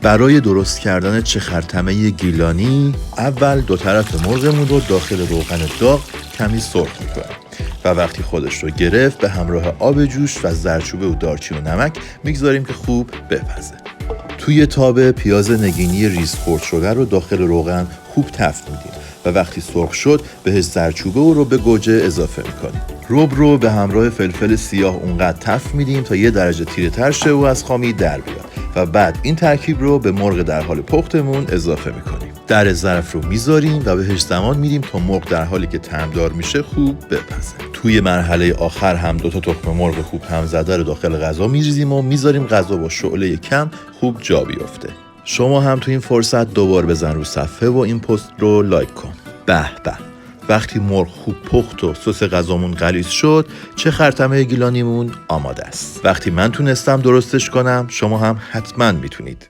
برای درست کردن چخرتمه گیلانی اول دو طرف مرغمون رو داخل روغن داغ کمی سرخ میکنیم و وقتی خودش رو گرفت به همراه آب جوش و زردچوبه و دارچین و نمک میگذاریم که خوب بپزه. توی تابه پیاز نگینی ریز خرد شده رو داخل روغن خوب تفت میدیم و وقتی سرخ شد بهش زردچوبه و رب گوجه اضافه میکنیم. رب رو به همراه فلفل سیاه اونقدر تفت میدیم تا 1 درجه تیره تر شه و از خامی در بیاد و بعد این ترکیب رو به مرغ در حال پختمون اضافه میکنیم. در ظرف رو میذاریم و بهش زمان میدیم تا مرغ در حالی که طعمدار میشه خوب بپزه. توی مرحله آخر هم 2 تا تخم مرغ خوب هم زده رو داخل غذا میریزیم و میذاریم غذا با شعله کم خوب جا بیفته. شما هم تو این فرصت دوبار بزن رو صفحه و این پست رو لایک کن. به به، وقتی مرغ خوب پخت و سس غذامون غلیظ شد، چخرتمه گیلانیمون آماده است. وقتی من تونستم درستش کنم، شما هم حتما میتونید.